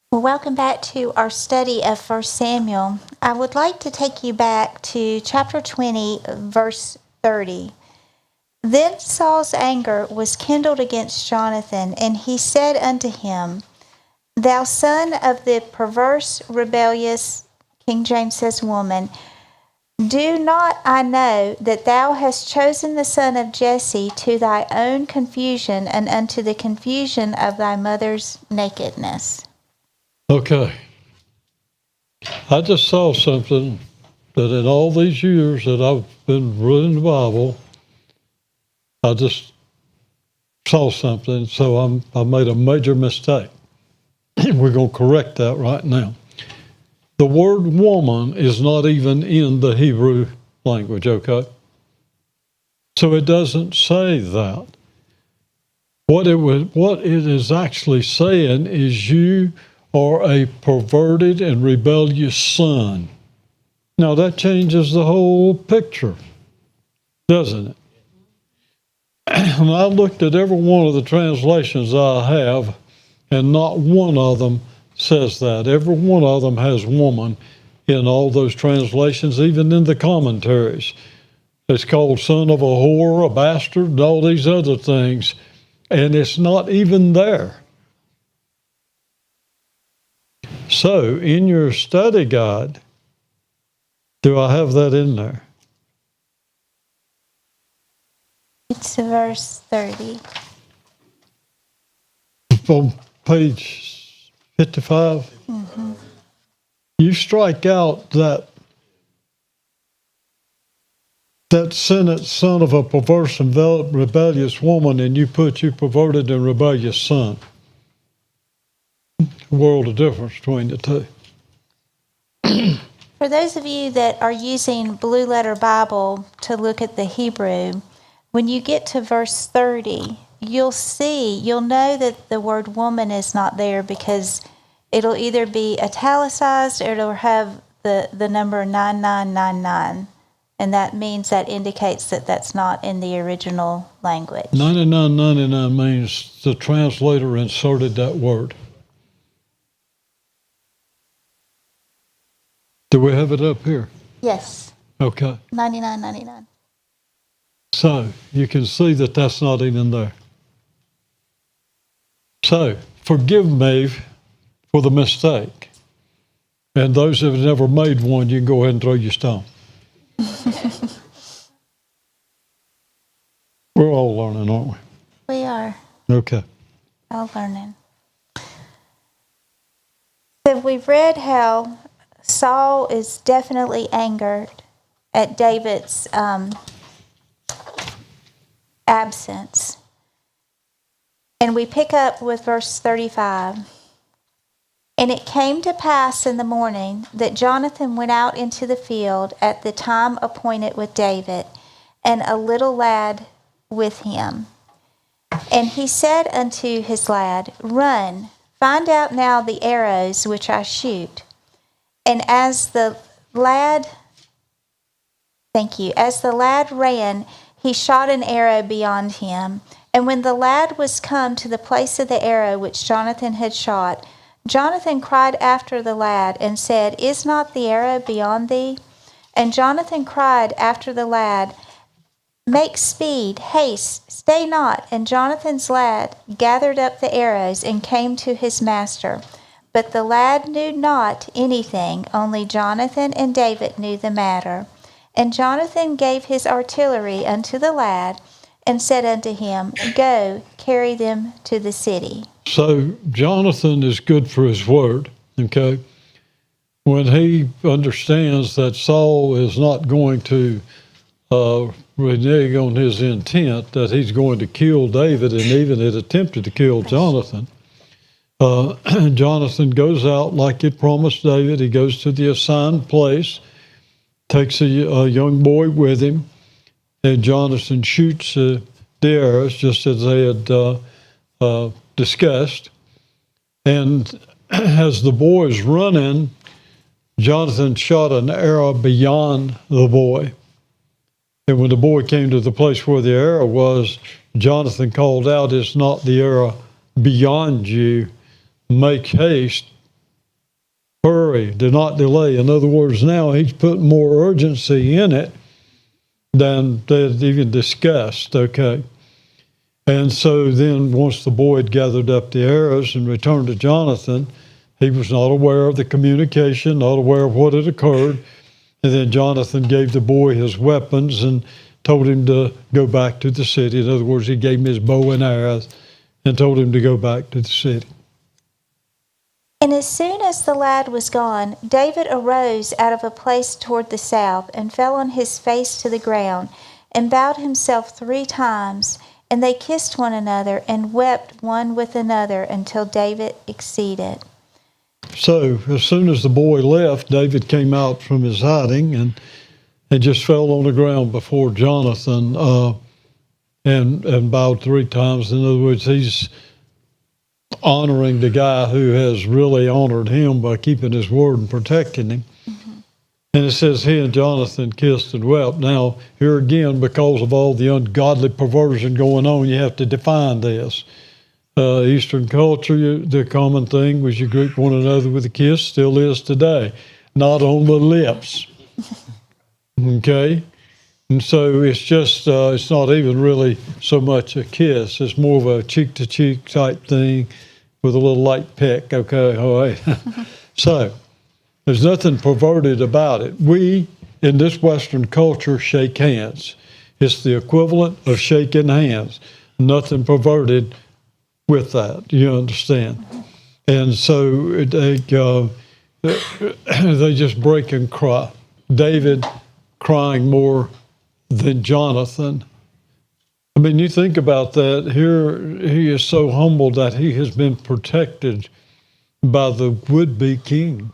Well, welcome back to our study of 1 Samuel. I would like to take you back to chapter 20, verse 30. Then Saul's anger was kindled against Jonathan, and he said unto him, Thou son of the perverse, rebellious, King James says, woman, do not I know that thou hast chosen the son of Jesse to thy own confusion and unto the confusion of thy mother's nakedness? Okay. I just saw something that in all these years that I've been reading the Bible, I just saw something, so I made a major mistake. We're going to correct that right now. The word woman is not even in the Hebrew language, okay? So it doesn't say that. What it is actually saying is you are a perverted and rebellious son. Now that changes the whole picture, doesn't it? And I looked at every one of the translations I have, and not one of them says that. Every one of them has woman in all those translations, even in the commentaries. It's called son of a whore, a bastard, and all these other things, and it's not even there. So, in your study guide, do I have that in there? It's verse 30. On page 55? Mm-hmm. You strike out that sentence, son of a perverse and rebellious woman, and you put you perverted and rebellious son. A world of difference between the two. For those of you that are using Blue Letter Bible to look at the Hebrew, when you get to verse 30, you'll know that the word woman is not there because it'll either be italicized or it'll have the number 9999. And that indicates that that's not in the original language. 9999 means the translator inserted that word. Do we have it up here? Yes. Okay. 9999. So you can see that that's not even there. So forgive me for the mistake. And those that have never made one, you can go ahead and throw your stone. We're all learning, aren't we? We are. Okay. All learning. So we've read how Saul is definitely angered at David's absence. And we pick up with verse 35. And it came to pass in the morning that Jonathan went out into the field at the time appointed with David, and a little lad with him. And he said unto his lad, Run, find out now the arrows which I shoot. And as the lad ran, he shot an arrow beyond him. And when the lad was come to the place of the arrow which Jonathan had shot, Jonathan cried after the lad and said, Is not the arrow beyond thee? And Jonathan cried after the lad, Make speed, haste, stay not. And Jonathan's lad gathered up the arrows and came to his master. But the lad knew not anything, only Jonathan and David knew the matter. And Jonathan gave his artillery unto the lad, and said unto him, Go, carry them to the city. So Jonathan is good for his word, okay? When he understands that Saul is not going to renege on his intent, that he's going to kill David, and even had attempted to kill Jonathan, Jonathan goes out like he promised David. He goes to the assigned place, takes a young boy with him, and Jonathan shoots the arrows just as they had discussed. And as the boy is running, Jonathan shot an arrow beyond the boy. And when the boy came to the place where the arrow was, Jonathan called out, Is not the arrow beyond you? Make haste hurry, do not delay. In other words, now he's putting more urgency in it than they'd even discussed, okay? And so then once the boy had gathered up the arrows and returned to Jonathan, he was not aware of the communication, not aware of what had occurred. And then Jonathan gave the boy his weapons and told him to go back to the city. In other words, he gave him his bow and arrows and told him to go back to the city. And as soon as the lad was gone, David arose out of a place toward the south and fell on his face to the ground and bowed himself 3 times. And they kissed one another and wept one with another until David exceeded. So as soon as the boy left, David came out from his hiding and just fell on the ground before Jonathan and bowed 3 times. In other words, he's honoring the guy who has really honored him by keeping his word and protecting him. Mm-hmm. And it says he and Jonathan kissed and wept. Now, here again, because of all the ungodly perversion going on, you have to define this. Eastern culture, the common thing was you greet one another with a kiss, still is today, not on the lips. Okay? And so it's just, it's not even really so much a kiss. It's more of a cheek-to-cheek type thing with a little light peck, okay? All right. So there's nothing perverted about it. We, in this Western culture, shake hands. It's the equivalent of shaking hands. Nothing perverted with that, you understand? And so they just break and cry. David crying more than Jonathan. I mean, you think about that. Here he is so humble that he has been protected by the would-be king,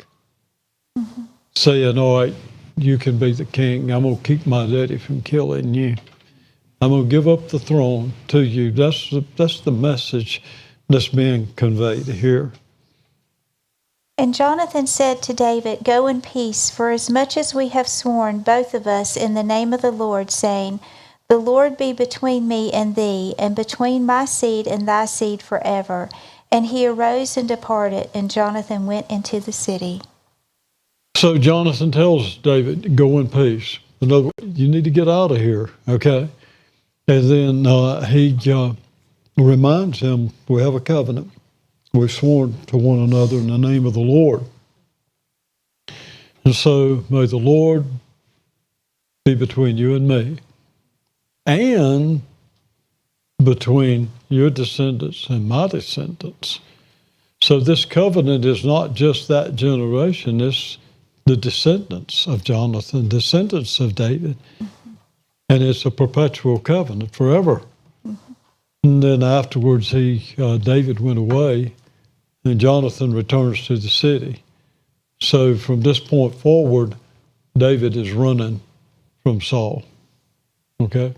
saying, all right, you can be the king. I'm going to keep my daddy from killing you. I'm going to give up the throne to you. That's the message that's being conveyed here. And Jonathan said to David, Go in peace, for as much as we have sworn, both of us, in the name of the Lord, saying, The Lord be between me and thee, and between my seed and thy seed forever. And he arose and departed, and Jonathan went into the city. So Jonathan tells David, go in peace. In other words, you need to get out of here, okay? And then he reminds him, we have a covenant. We've sworn to one another in the name of the Lord. And so may the Lord be between you and me, and between your descendants and my descendants. So this covenant is not just that generation, it's the descendants of Jonathan, descendants of David. Mm-hmm. And it's a perpetual covenant forever. Mm-hmm. And then afterwards, David went away, and Jonathan returns to the city. So from this point forward, David is running from Saul. Okay?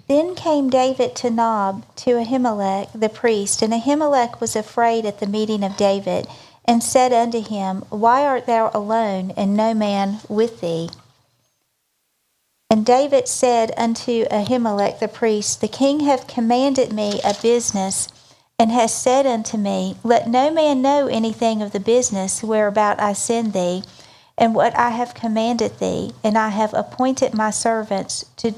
Then came David to Nob, to Ahimelech the priest, and Ahimelech was afraid at the meeting of David, and said unto him, Why art thou alone, and no man with thee? And David said unto Ahimelech the priest, The king hath commanded me a business, and has said unto me, Let no man know anything of the business whereabout I send thee, and what I have commanded thee, and I have appointed my servants to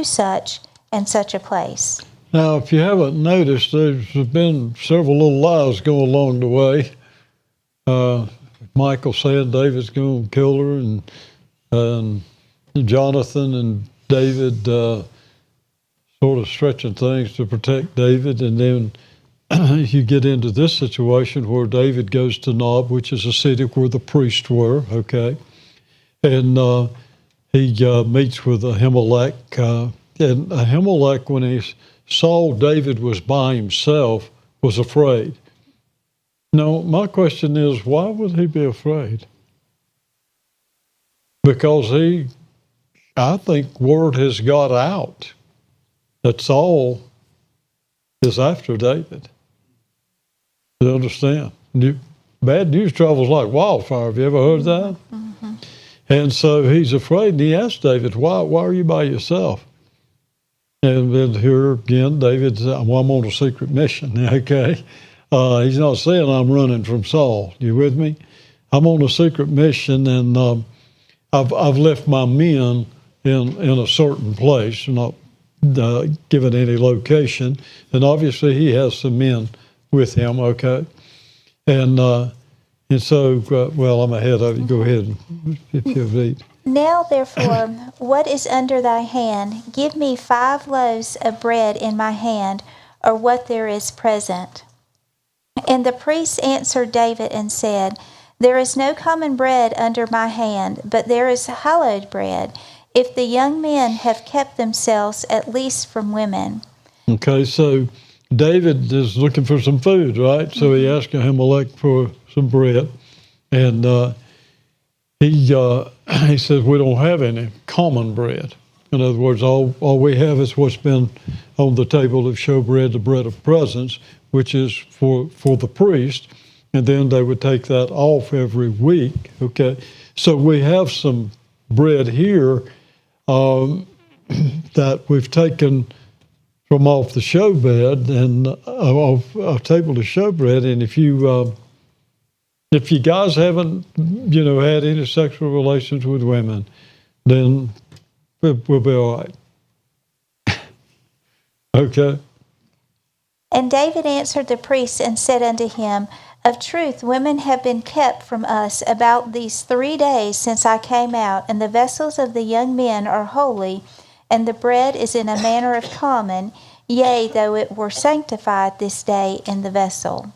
such and such a place. Now, if you haven't noticed, there's been several little lies go along the way. Michael saying David's going to kill her, and Jonathan and David sort of stretching things to protect David. And then you get into this situation where David goes to Nob, which is a city where the priests were, okay? And he meets with Ahimelech. And Ahimelech, when he saw David was by himself, was afraid. Now, my question is, why would he be afraid? Because I think word has got out that Saul is after David. You understand? Bad news travels like wildfire. Have you ever heard that? Mm-hmm. And so he's afraid, and he asks David, why are you by yourself? And then here again, David said, well, I'm on a secret mission, okay? He's not saying I'm running from Saul. You with me? I'm on a secret mission, and I've left my men in a certain place, not given any location. And obviously, he has some men with him. Okay, and so well, I'm ahead of you. Go ahead if you read. Now, therefore, what is under thy hand? Give me 5 loaves of bread in my hand, or what there is present. And the priest answered David and said, There is no common bread under my hand, but there is hallowed bread, if the young men have kept themselves at least from women. Okay, so David is looking for some food, right? So he asked Ahimelech for some bread, and he says, we don't have any common bread. In other words, all we have is what's been on the table of showbread, the bread of presence, which is for the priest, and then they would take that off every week, okay? So we have some bread here that we've taken from off the showbread and off a table of showbread, and if you guys haven't, had any sexual relations with women, then we'll be all right. Okay. And David answered the priest and said unto him, Of truth, women have been kept from us about these 3 days since I came out, and the vessels of the young men are holy, and the bread is in a manner of common, yea, though it were sanctified this day in the vessel.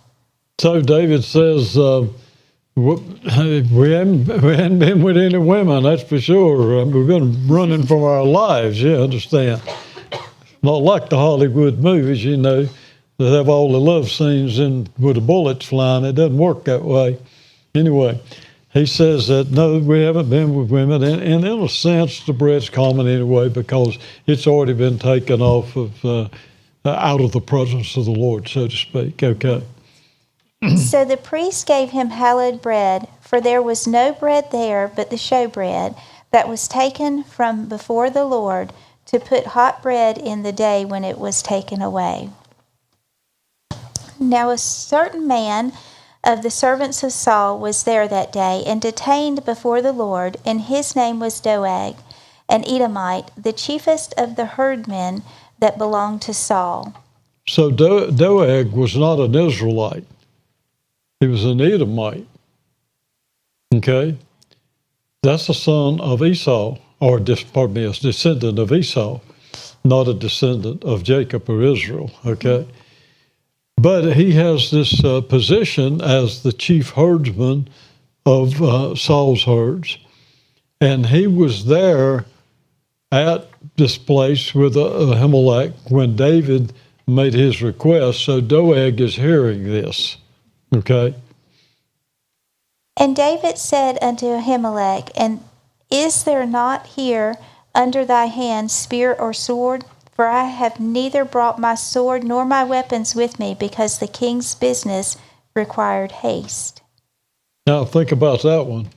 So David says, we hadn't been with any women, that's for sure. We've been running from our lives, you understand. Not like the Hollywood movies, that have all the love scenes with the bullets flying. It doesn't work that way. Anyway, he says that, no, we haven't been with women. And in a sense, the bread's common anyway because it's already been taken off of out of the presence of the Lord, so to speak. Okay. So the priest gave him hallowed bread, for there was no bread there but the showbread that was taken from before the Lord to put hot bread in the day when it was taken away. Now a certain man of the servants of Saul was there that day, and detained before the Lord, and his name was Doeg, an Edomite, the chiefest of the herdmen that belonged to Saul. So Doeg was not an Israelite. He was an Edomite. Okay? That's a son of Esau, or a descendant of Esau, not a descendant of Jacob or Israel. Okay? But he has this position as the chief herdsman of Saul's herds. And he was there at this place with Ahimelech when David made his request. So Doeg is hearing this. Okay? And David said unto Ahimelech, And is there not here under thy hand spear or sword? For I have neither brought my sword nor my weapons with me, because the king's business required haste. Now think about that one.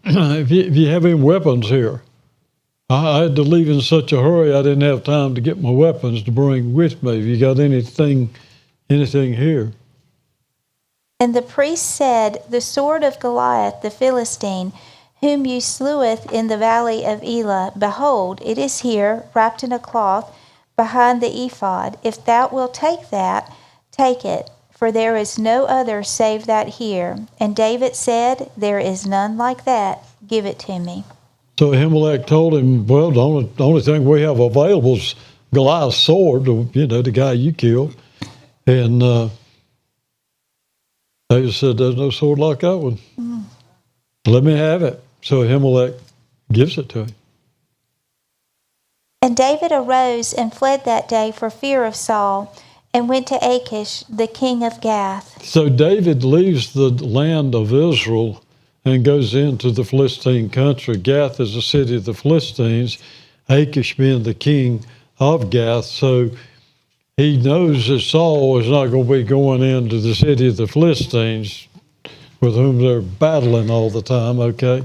If you have any weapons here, I had to leave in such a hurry I didn't have time to get my weapons to bring with me. Have you got anything here? And the priest said, The sword of Goliath the Philistine, whom you sleweth in the valley of Elah, behold, it is here, wrapped in a cloth, behind the ephod. If thou wilt take that, take it, for there is no other save that here. And David said, There is none like that. Give it to me. So Ahimelech told him, well, the only thing we have available is Goliath's sword, the guy you killed. And David said, there's no sword like that one. Let me have it. So Ahimelech gives it to him. And David arose and fled that day for fear of Saul, and went to Achish, the king of Gath. So David leaves the land of Israel and goes into the Philistine country. Gath is the city of the Philistines, Achish being the king of Gath. So he knows that Saul is not going to be going into the city of the Philistines with whom they're battling all the time, okay?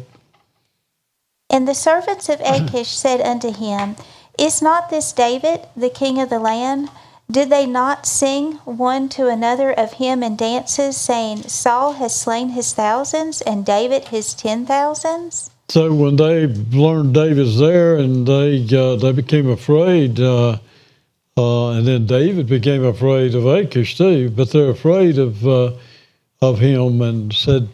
And the servants of Achish said unto him, Is not this David, the king of the land? Did they not sing one to another of him in dances, saying, Saul has slain his thousands, and David his 10,000s? So when they learned David's there, and they became afraid, and then David became afraid of Achish too. But they're afraid of him, and said,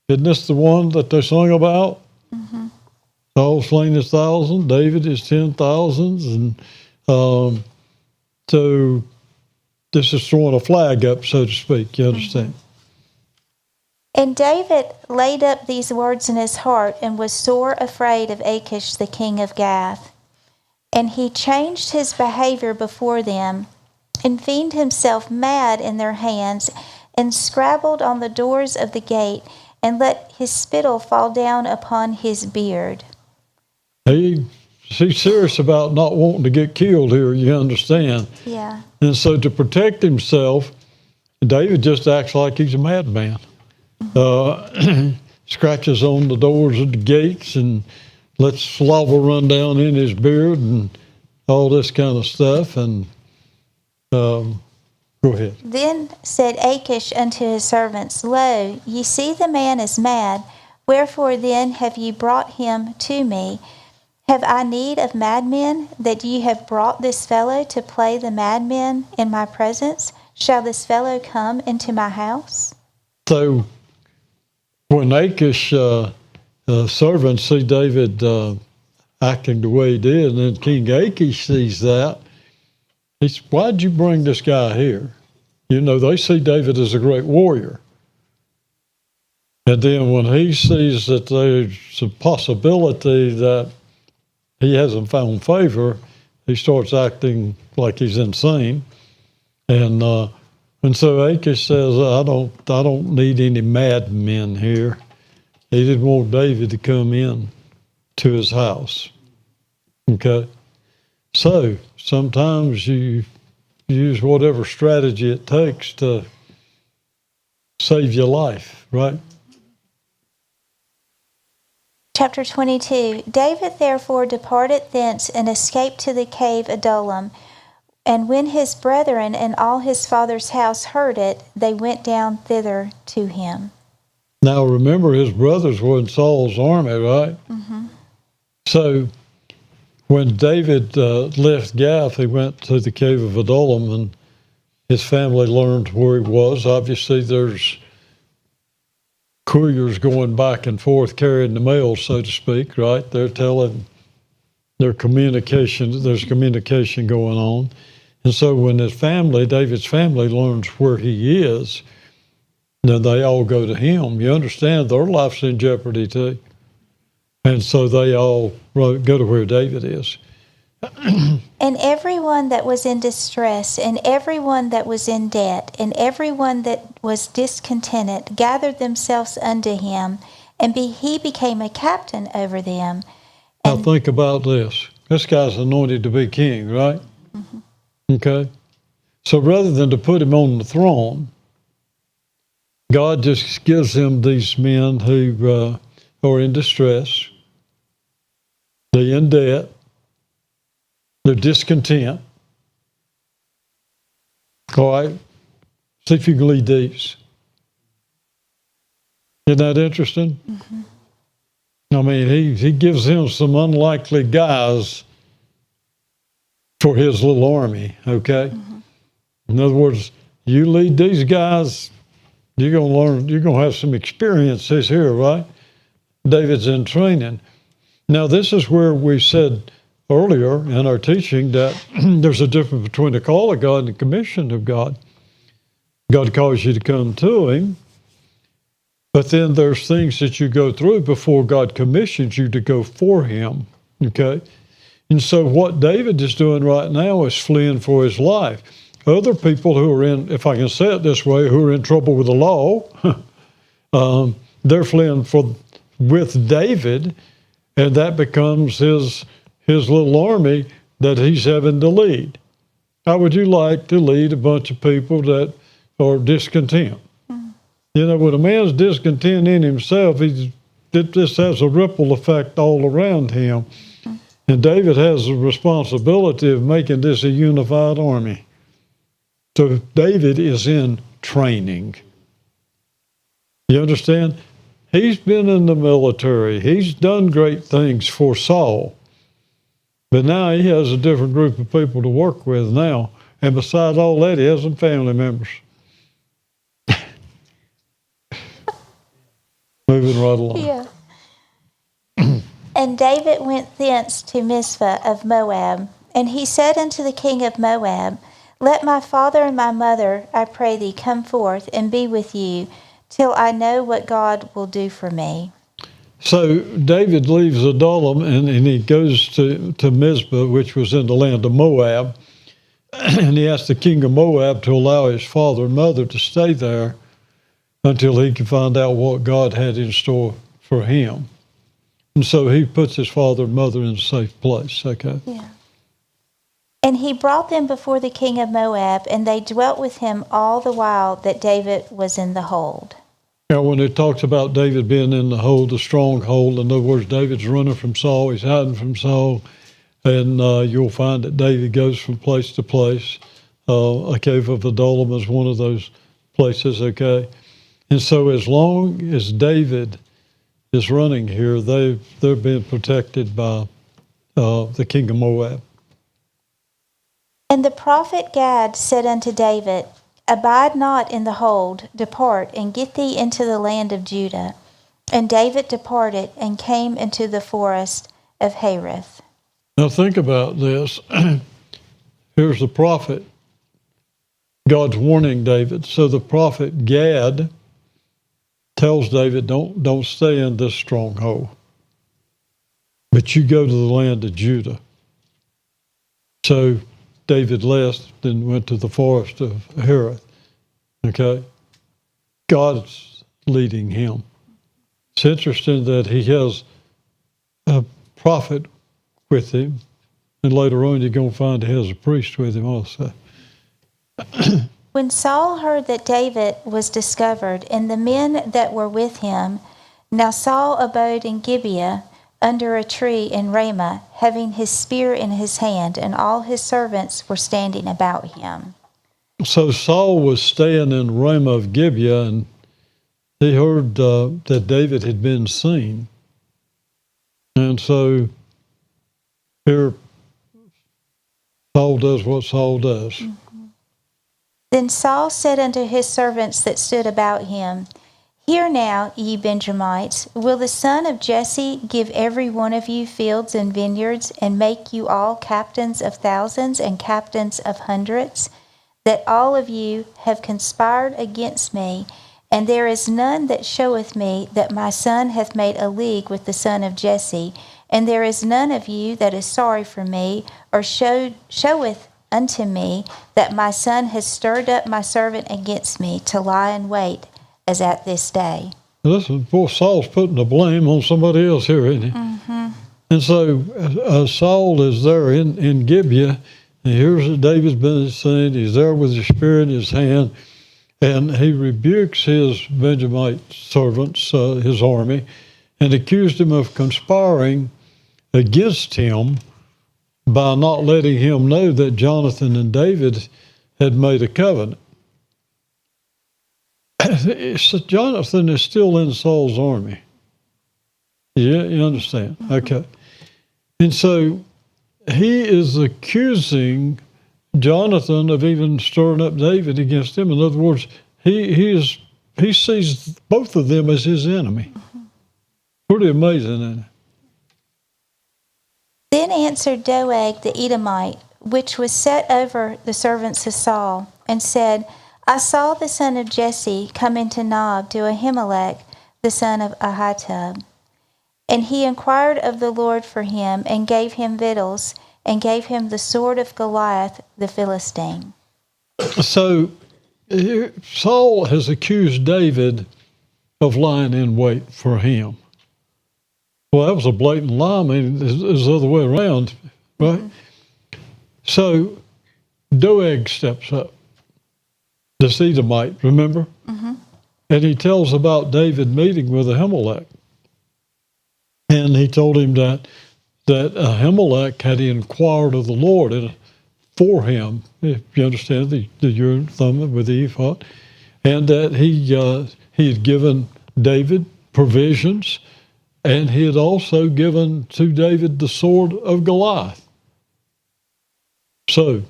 "Isn't this the one that they sung about? Mm-hmm. Saul slain his 1,000, David his 10,000s," and so this is throwing a flag up, so to speak. You understand? Mm-hmm. And David laid up these words in his heart and was sore afraid of Achish the king of Gath. And he changed his behavior before them, and feigned himself mad in their hands, and scrabbled on the doors of the gate, and let his spittle fall down upon his beard. He's serious about not wanting to get killed here, you understand? Yeah. And so to protect himself, David just acts like he's a madman. Scratches on the doors of the gates and lets slobber run down in his beard and all this kind of stuff. And go ahead. Then said Achish unto his servants, Lo, ye see the man is mad. Wherefore then have ye brought him to me? Have I need of madmen, that ye have brought this fellow to play the madmen in my presence? Shall this fellow come into my house? So when Achish servants see David acting the way he did, and then King Achish sees that, he says, "Why'd you bring this guy here?" You know, they see David as a great warrior. And then when he sees that there's a possibility that he hasn't found favor, he starts acting like he's insane. And so Achish says, I don't need any madmen here. He didn't want David to come in to his house. Okay? So sometimes you use whatever strategy it takes to save your life, right? Chapter 22. David therefore departed thence and escaped to the cave Adullam. And when his brethren and all his father's house heard it, they went down thither to him. Now remember, his brothers were in Saul's army, right? Mm-hmm. So when David left Gath, he went to the cave of Adullam, and his family learned where he was. Obviously, there's couriers going back and forth carrying the mail, so to speak, right? They're telling there's communication going on. And so when David's family learns where he is, then they all go to him. You understand, their life's in jeopardy too. And so they all go to where David is. And everyone that was in distress, and everyone that was in debt, and everyone that was discontented gathered themselves unto him, and he became a captain over them. Now think about this. This guy's anointed to be king, right? Mm-hmm. Okay? So rather than to put him on the throne, God just gives him these men who are in distress. They're in debt. They're discontent. All right? See if you can lead these. Isn't that interesting? Mm-hmm. I mean, he gives him some unlikely guys for his little army, okay? Mm-hmm. In other words, you lead these guys, you're going to have some experiences here, right? David's in training. Now, this is where we said earlier in our teaching that there's a difference between the call of God and the commission of God. God calls you to come to him, but then there's things that you go through before God commissions you to go for him, okay? And so what David is doing right now is fleeing for his life. Other people who are in, if I can say it this way, who are in trouble with the law, they're fleeing with David, and that becomes his little army that he's having to lead. How would you like to lead a bunch of people that are discontent? Mm-hmm. You know, when a man's discontent in himself, this has a ripple effect all around him. Mm-hmm. And David has the responsibility of making this a unified army. So David is in training. You understand? He's been in the military. He's done great things for Saul. But now he has a different group of people to work with now. And besides all that, he has some family members. Moving right along. Yeah. And David went thence to Mizpah of Moab, and he said unto the king of Moab, Let my father and my mother, I pray thee, come forth and be with you, till I know what God will do for me. So David leaves Adullam and he goes to Mizpah, which was in the land of Moab, and he asked the king of Moab to allow his father and mother to stay there until he could find out what God had in store for him. And so he puts his father and mother in a safe place, okay? Yeah. And he brought them before the king of Moab, and they dwelt with him all the while that David was in the hold. Now, when it talks about David being in the hold, the stronghold, in other words, David's running from Saul, he's hiding from Saul, and you'll find that David goes from place to place. A cave of Adullam is one of those places, okay? And so as long as David is running here, they're being protected by the king of Moab. And the prophet Gad said unto David, Abide not in the hold, depart, and get thee into the land of Judah. And David departed, and came into the forest of Hareth. Now think about this. Here's the prophet. God's warning David. So the prophet Gad tells David, don't stay in this stronghold, but you go to the land of Judah. So David left and went to the forest of Hareth. Okay? God's leading him. It's interesting that he has a prophet with him, and later on you're going to find he has a priest with him also. When Saul heard that David was discovered, and the men that were with him, now Saul abode in Gibeah under a tree in Ramah, having his spear in his hand, and all his servants were standing about him. So Saul was staying in Ramah of Gibeah, and he heard that David had been seen. And so here Saul does what Saul does. Mm-hmm. Then Saul said unto his servants that stood about him, Hear now, ye Benjamites, will the son of Jesse give every one of you fields and vineyards, and make you all captains of thousands and captains of hundreds, that all of you have conspired against me, and there is none that showeth me that my son hath made a league with the son of Jesse, and there is none of you that is sorry for me, or showeth unto me that my son has stirred up my servant against me to lie in wait, as at this day. Listen, poor Saul's putting the blame on somebody else here, isn't he? Mm-hmm. And so Saul is there in Gibeah, and here's what David's been saying. He's there with the spear in his hand, and he rebukes his Benjamite servants, his army, and accused him of conspiring against him by not letting him know that Jonathan and David had made a covenant. So Jonathan is still in Saul's army. Yeah, you understand? Okay. And so he is accusing Jonathan of even stirring up David against him. In other words, he sees both of them as his enemy. Pretty amazing, isn't it? Then answered Doeg the Edomite, which was set over the servants of Saul, and said, I saw the son of Jesse come into Nob to Ahimelech, the son of Ahitub. And he inquired of the Lord for him, and gave him victuals, and gave him the sword of Goliath the Philistine. So Saul has accused David of lying in wait for him. Well, that was a blatant lie. I mean, it's the other way around, right? Mm-hmm. So Doeg steps up, the Edomite, remember? Mm-hmm. And he tells about David meeting with Ahimelech. And he told him that Ahimelech had inquired of the Lord. And for him, if you understand the Urim Thummim with the ephod, and that he had given David provisions, and he had also given to David the sword of Goliath. So,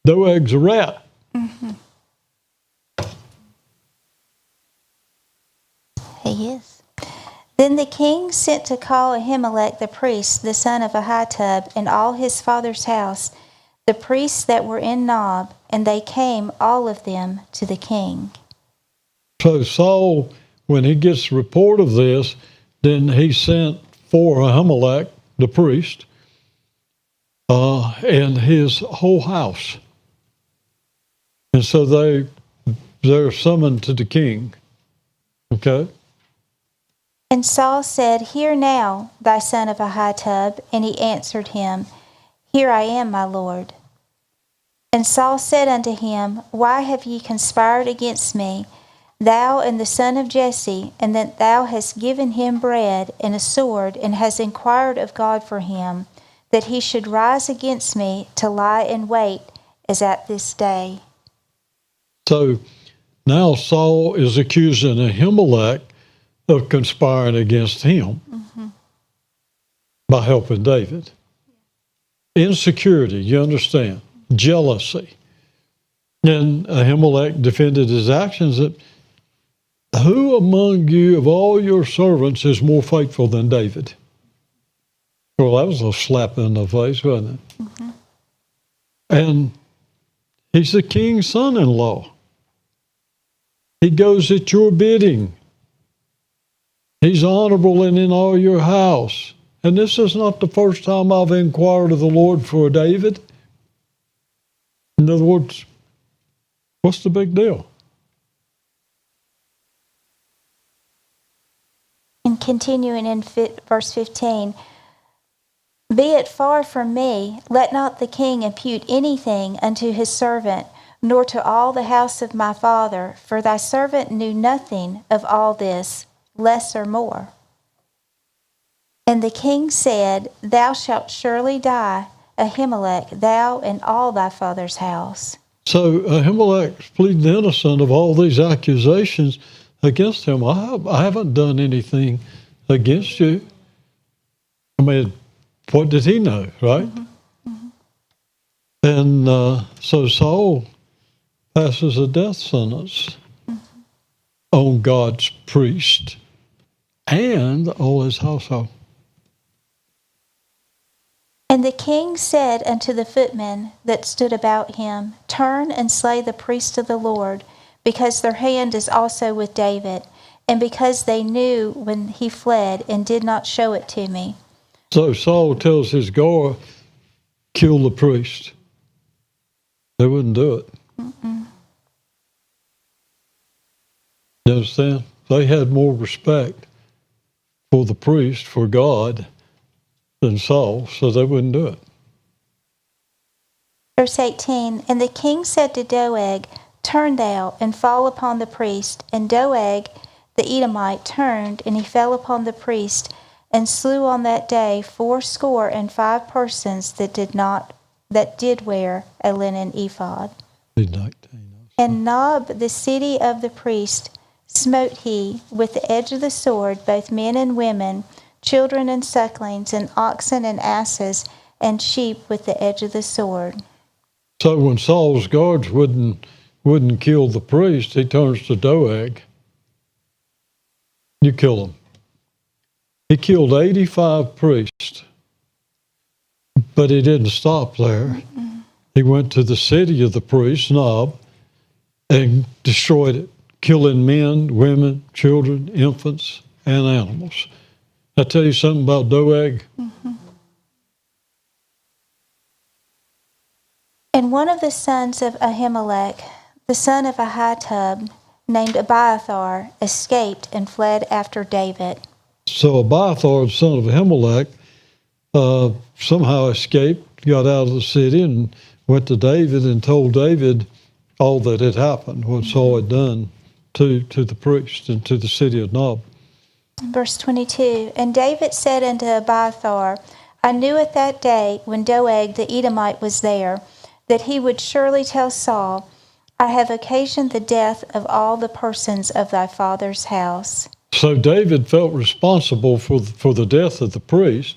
Doeg's a rat. Mm-hmm. He is. Then the king sent to call Ahimelech the priest, the son of Ahitub, and all his father's house, the priests that were in Nob, and they came, all of them, to the king. So Saul, when he gets the report of this, then he sent for Ahimelech, the priest, and his whole house. And so they're summoned to the king. Okay? And Saul said, Hear now, thy son of Ahitub. And he answered him, Here I am, my lord. And Saul said unto him, Why have ye conspired against me, thou and the son of Jesse, and that thou hast given him bread and a sword, and hast inquired of God for him, that he should rise against me to lie in wait, as at this day? So now Saul is accusing Ahimelech of conspiring against him by helping David. Insecurity, you understand, jealousy. And Ahimelech defended his actions that, who among you of all your servants is more faithful than David? Well, that was a slap in the face, wasn't it? Mm-hmm. And he's the king's son-in-law. He goes at your bidding. He's honorable and in all your house. And this is not the first time I've inquired of the Lord for David. In other words, what's the big deal? And continuing in verse 15, Be it far from me, let not the king impute anything unto his servant, nor to all the house of my father, for thy servant knew nothing of all this, less or more. And the king said, Thou shalt surely die, Ahimelech, thou and all thy father's house. So Ahimelech's pleading innocent of all these accusations against him. I haven't done anything against you. I mean, what did he know, right? Mm-hmm. Mm-hmm. And so Saul passes a death sentence on God's priest and all his household. And the king said unto the footmen that stood about him, Turn and slay the priest of the Lord, because their hand is also with David, and because they knew when he fled and did not show it to me. So Saul tells his guard, kill the priest. They wouldn't do it. Mm-mm. You understand? They had more respect for the priest, for God, than Saul, so they wouldn't do it. Verse 18, And the king said to Doeg, Turn thou, and fall upon the priest. And Doeg, the Edomite, turned, and he fell upon the priest, and slew on that day 75 persons that did wear a linen ephod. And Nob, the city of the priest, smote he with the edge of the sword both men and women, children and sucklings, and oxen and asses, and sheep with the edge of the sword. So when Saul's guards wouldn't kill the priest, he turns to Doeg. You kill him. He killed 85 priests, but he didn't stop there. Mm-hmm. He went to the city of the priests, Nob, and destroyed it, killing men, women, children, infants, and animals. I tell you something about Doeg? Mm-hmm. And one of the sons of Ahimelech, the son of Ahitub, named Abiathar, escaped and fled after David. So Abiathar, the son of Ahimelech, somehow escaped, got out of the city, and went to David and told David all that had happened, what Saul had done to the priest and to the city of Nob. Verse 22, And David said unto Abiathar, I I knew at that day, when Doeg the Edomite was there, that he would surely tell Saul, I have occasioned the death of all the persons of thy father's house. So David felt responsible for the death of the priest.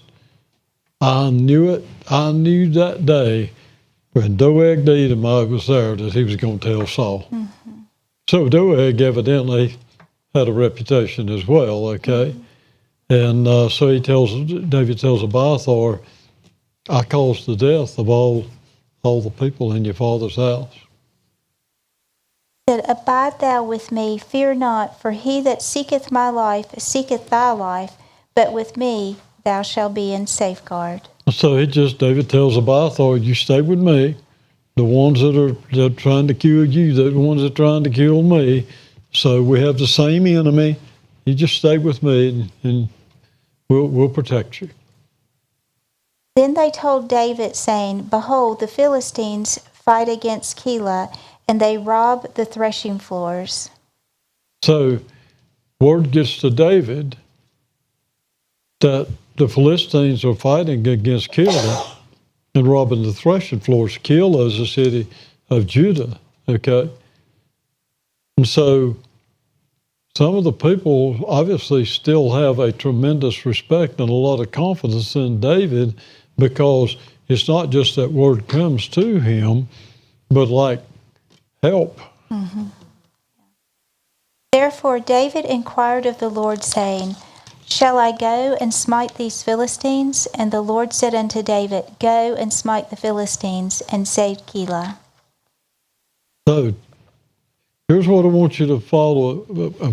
I knew it. I knew that day when Doeg the Edomite was there that he was going to tell Saul. Mm-hmm. So Doeg evidently had a reputation as well, okay? Mm-hmm. And so David tells Abiathar, I caused the death of all the people in your father's house. Said, Abide thou with me, fear not, for he that seeketh my life seeketh thy life, but with me thou shalt be in safeguard. So David tells Abiathar, you stay with me. The ones that are trying to kill you, they're the ones that are trying to kill me. So we have the same enemy. You just stay with me and we'll protect you. Then they told David, saying, Behold, the Philistines fight against Keilah, and they rob the threshing floors. So word gets to David that the Philistines are fighting against Keilah and robbing the threshing floors. Keilah is a city of Judah, okay? And so some of the people obviously still have a tremendous respect and a lot of confidence in David, because it's not just that word comes to him, but like help. Mm-hmm. Therefore David inquired of the Lord, saying, Shall I go and smite these Philistines? And the Lord said unto David, Go and smite the Philistines, and save Keilah. So here's what I want you to follow,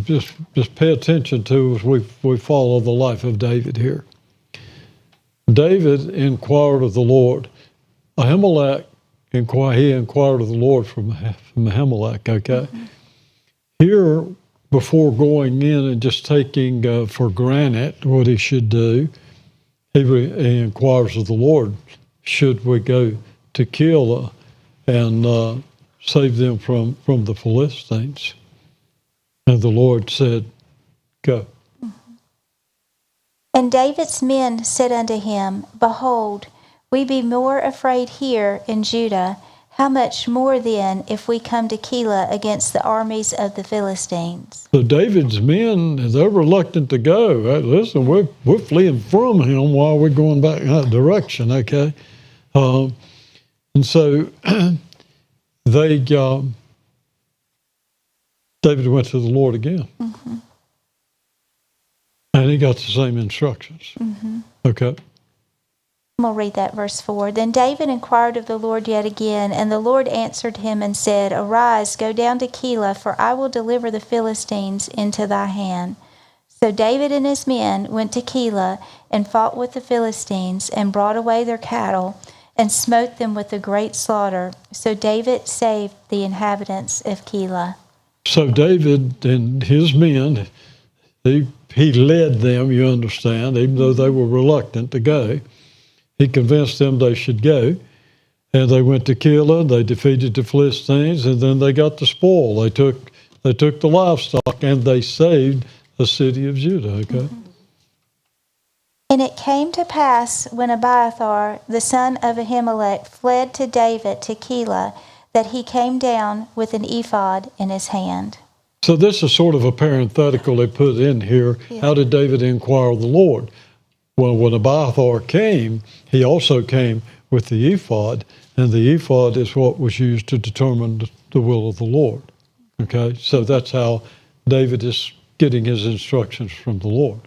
just pay attention to as we follow the life of David here. David inquired of the Lord. Ahimelech, he inquired of the Lord from Ahimelech, okay? Mm-hmm. Here, before going in and just taking for granted what he should do, he inquires of the Lord, should we go to Keilah and save them from the Philistines? And the Lord said, go. And David's men said unto him, Behold, we be more afraid here in Judah. How much more then if we come to Keilah against the armies of the Philistines? So David's men, they're reluctant to go. Right? Listen, we're fleeing from him while we're going back in that direction, okay? And so David went to the Lord again. Mm-hmm. And he got the same instructions. Mm-hmm. Okay. We'll read that verse 4. Then David inquired of the Lord yet again, and the Lord answered him and said, Arise, go down to Keilah, for I will deliver the Philistines into thy hand. So David and his men went to Keilah and fought with the Philistines and brought away their cattle and smote them with a great slaughter. So David saved the inhabitants of Keilah. So David and his men, he led them, you understand, even though they were reluctant to go. He convinced them they should go. And they went to Keilah, they defeated the Philistines, and then they got the spoil. They took the livestock, and they saved the city of Judah, okay? Mm-hmm. And it came to pass, when Abiathar, the son of Ahimelech, fled to David to Keilah, that he came down with an ephod in his hand. So this is sort of a parenthetical they put in here. Yeah. How did David inquire of the Lord? Well, when Abiathar came, he also came with the ephod, and the ephod is what was used to determine the will of the Lord. Okay, so that's how David is getting his instructions from the Lord.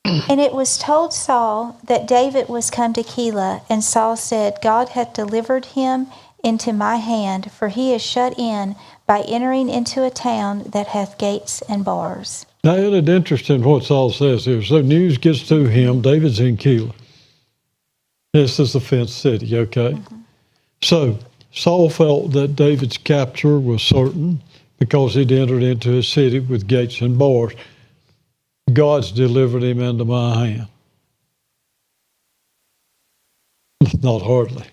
And it was told Saul that David was come to Keilah, and Saul said, God hath delivered him into my hand, for he is shut in by entering into a town that hath gates and bars. Now, isn't it interesting what Saul says here? So news gets to him, David's in Keilah. This is a fenced city, okay? Mm-hmm. So Saul felt that David's capture was certain because he'd entered into a city with gates and bars. God's delivered him into my hand. Not hardly.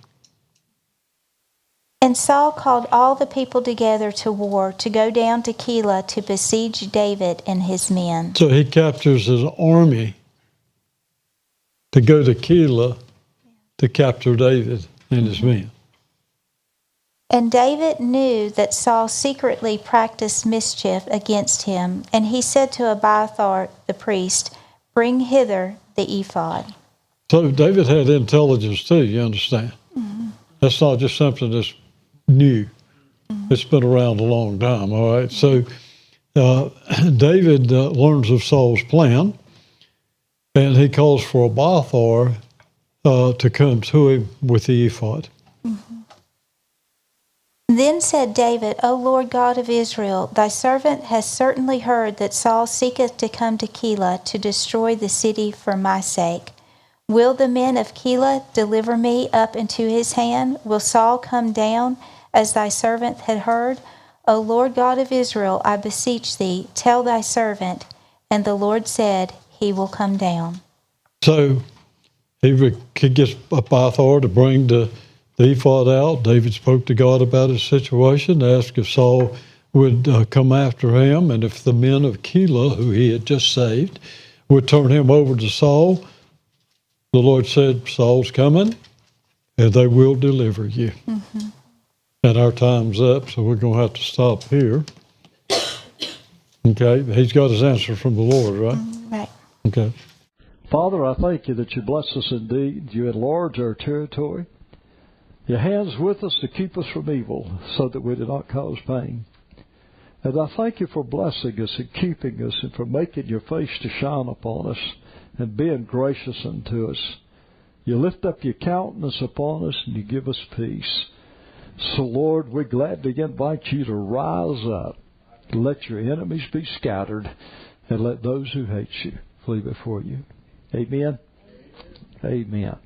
And Saul called all the people together to war, to go down to Keilah to besiege David and his men. So he captures his army to go to Keilah to capture David and his men. And David knew that Saul secretly practiced mischief against him, and he said to Abiathar the priest, "Bring hither the ephod." So David had intelligence too, you understand? Mm-hmm. That's not just something that's new. Mm-hmm. It's been around a long time, all right? So David learns of Saul's plan, and he calls for Abiathar to come to him with the ephod. Mm-hmm. Then said David, "O Lord God of Israel, thy servant has certainly heard that Saul seeketh to come to Keilah to destroy the city for my sake. Will the men of Keilah deliver me up into his hand? Will Saul come down, as thy servant had heard? O Lord God of Israel, I beseech thee, tell thy servant." And the Lord said, "He will come down." So he gets Abiathar to bring the ephod out. David spoke to God about his situation, asked if Saul would come after him, and if the men of Keilah, who he had just saved, would turn him over to Saul. The Lord said, "Saul's coming, and they will deliver you." Mm-hmm. And our time's up, so we're going to have to stop here. Okay, he's got his answer from the Lord, right? Right. Okay. Father, I thank you that you bless us indeed. You enlarge our territory. Your hand's with us to keep us from evil, so that we do not cause pain. And I thank you for blessing us and keeping us, and for making your face to shine upon us and being gracious unto us. You lift up your countenance upon us, and you give us peace. So, Lord, we gladly invite you to rise up. Let your enemies be scattered, and let those who hate you flee before you. Amen. Amen.